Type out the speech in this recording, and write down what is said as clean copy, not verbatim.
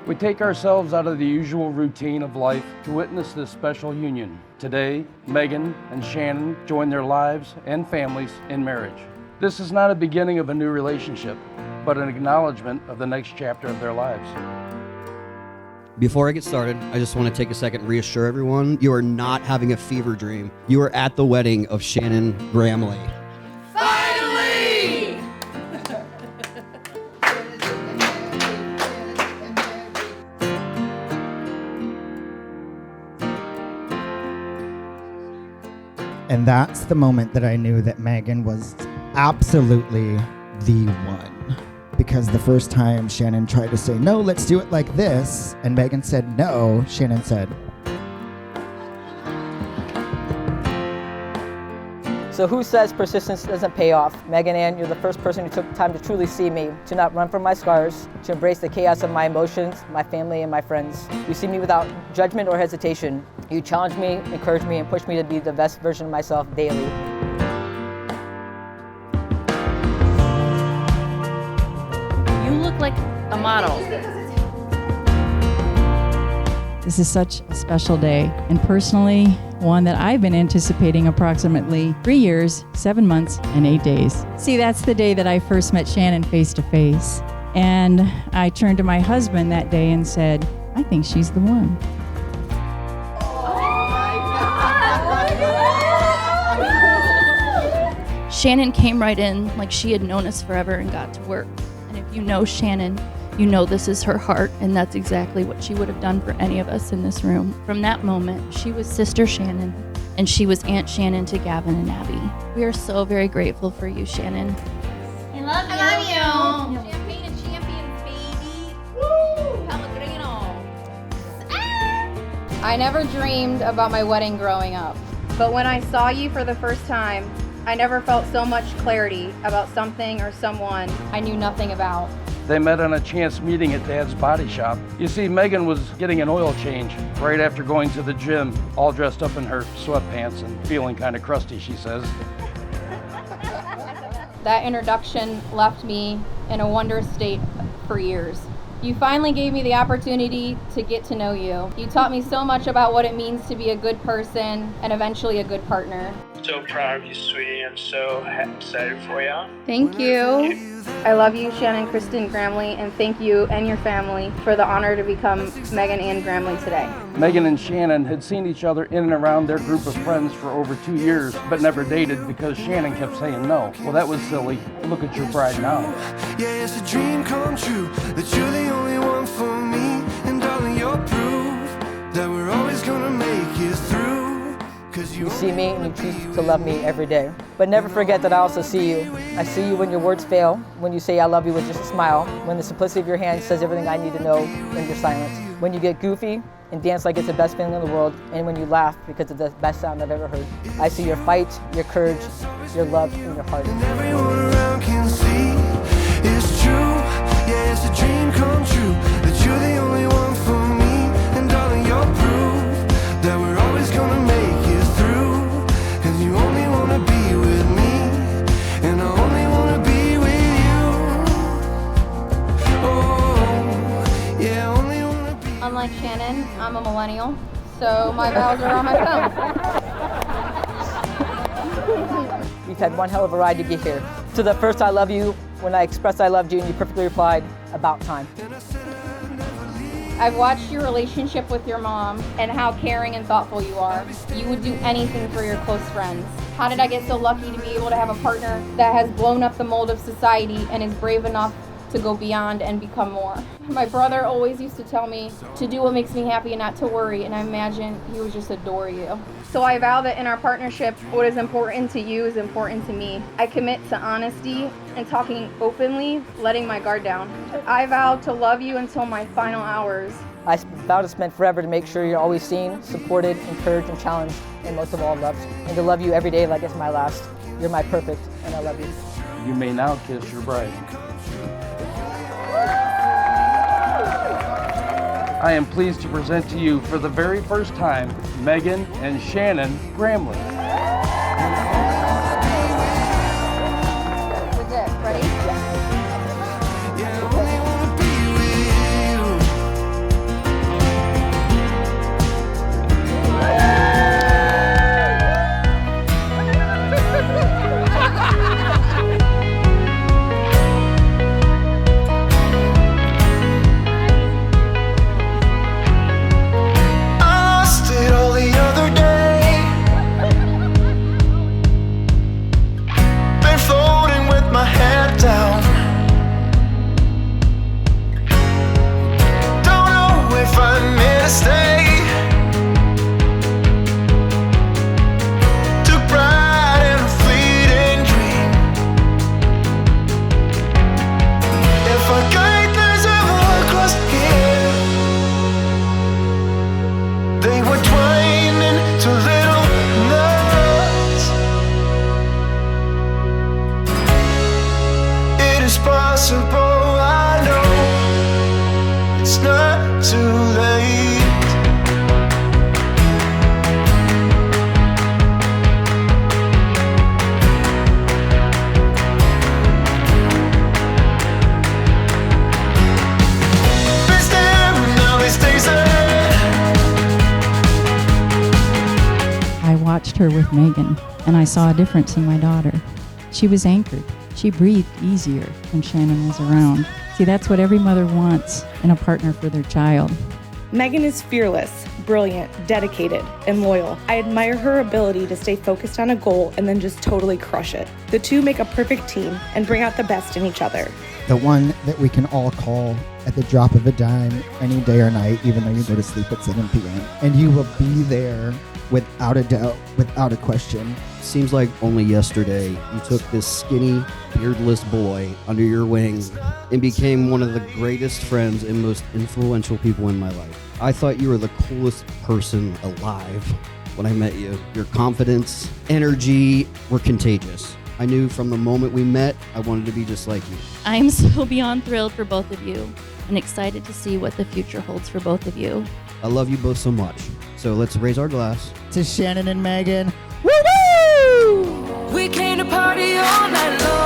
We take ourselves out of the usual routine of life to witness this special union. Today, Megan and Shannon join their lives and families in marriage. This is not a beginning of a new relationship, but an acknowledgement of the next chapter of their lives. Before I get started, I just want to take a second and reassure everyone, you are not having a fever dream. You are at the wedding of Shannon Gramley. Finally! And that's the moment that I knew that Megan was absolutely the one. Because the first time Shannon tried to say, no, let's do it like this, and Megan said no, Shannon said, So who says persistence doesn't pay off? Megan Ann, you're the first person who took time to truly see me, to not run from my scars, to embrace the chaos of my emotions, my family, and my friends. You see me without judgment or hesitation. You challenge me, encourage me, and push me to be the best version of myself daily. You look like a model. This is such a special day, and personally, one that I've been anticipating approximately 3 years, 7 months, and 8 days. See, that's the day that I first met Shannon face to face. And I turned to my husband that day and said, I think she's the one. Shannon came right in like she had known us forever and got to work. And if you know Shannon, you know this is her heart, and that's exactly what she would have done for any of us in this room. From that moment, she was Sister Shannon, and she was Aunt Shannon to Gavin and Abby. We are so very grateful for you, Shannon. I love you. Champagne and champions, baby. Woo! Pellegrino. I never dreamed about my wedding growing up, but when I saw you for the first time, I never felt so much clarity about something or someone I knew nothing about. They met on a chance meeting at Dad's body shop. You see, Megan was getting an oil change right after going to the gym, all dressed up in her sweatpants and feeling kind of crusty, she says. That introduction left me in a wondrous state for years. You finally gave me the opportunity to get to know you. You taught me so much about what it means to be a good person and eventually a good partner. So proud of you, sweetie. I'm so excited for you. Thank you. I love you, Shannon Kristen Gramley, and thank you and your family for the honor to become Megan Ann Gramley today. Megan and Shannon had seen each other in and around their group of friends for over 2 years, but never dated because Shannon kept saying no. Well, that was silly. Look at your bride now. Yeah, it's a dream come true that you're the only one for me, and darling, you're proof that we're always gonna make it through. You see me and you choose to love me every day. But never forget that I also see you. I see you when your words fail, when you say I love you with just a smile, when the simplicity of your hand says everything I need to know when you're silent, when you get goofy and dance like it's the best feeling in the world, and when you laugh because it's the best sound I've ever heard. I see your fight, your courage, your love, and your heart. And everyone around can see it's true. Yeah, it's a dream come true that you're the only one for me, and darling, you're proof that we're always gonna make it through. And you only wanna be with me, and I only wanna be with you. Oh, yeah, I only wanna be. Unlike Shannon, I'm a millennial, so my vows are on my phone. We've had one hell of a ride to get here. To the first I love you, when I expressed I loved you and you perfectly replied, about time. I've watched your relationship with your mom and how caring and thoughtful you are. You would do anything for your close friends. How did I get so lucky to be able to have a partner that has blown up the mold of society and is brave enough to go beyond and become more? My brother always used to tell me to do what makes me happy and not to worry, and I imagine he would just adore you. So I vow that in our partnership, what is important to you is important to me. I commit to honesty and talking openly, letting my guard down. I vow to love you until my final hours. I vow to spend forever to make sure you're always seen, supported, encouraged, and challenged, and most of all loved. And to love you every day like it's my last. You're my perfect, and I love you. You may now kiss your bride. I am pleased to present to you for the very first time, Megan and Shannon Gramley. Ready? Yeah, I only wanna be with you. possible. I know it's not too late. Been staring all these days ahead. I watched her with Megan, and I saw a difference in my daughter. She was anchored. She breathed easier when Shannon was around. See, that's what every mother wants in a partner for their child. Megan is fearless, brilliant, dedicated, and loyal. I admire her ability to stay focused on a goal and then just totally crush it. The two make a perfect team and bring out the best in each other. The one that we can all call at the drop of a dime any day or night, even though you go to sleep at 7 p.m. And you will be there without a doubt, without a question. Seems like only yesterday you took this skinny, beardless boy under your wing and became one of the greatest friends and most influential people in my life. I thought you were the coolest person alive when I met you. Your confidence, energy were contagious. I knew from the moment we met, I wanted to be just like you. I am so beyond thrilled for both of you and excited to see what the future holds for both of you. I love you both so much. So let's raise our glass. To Shannon and Megan. We came to party all night long.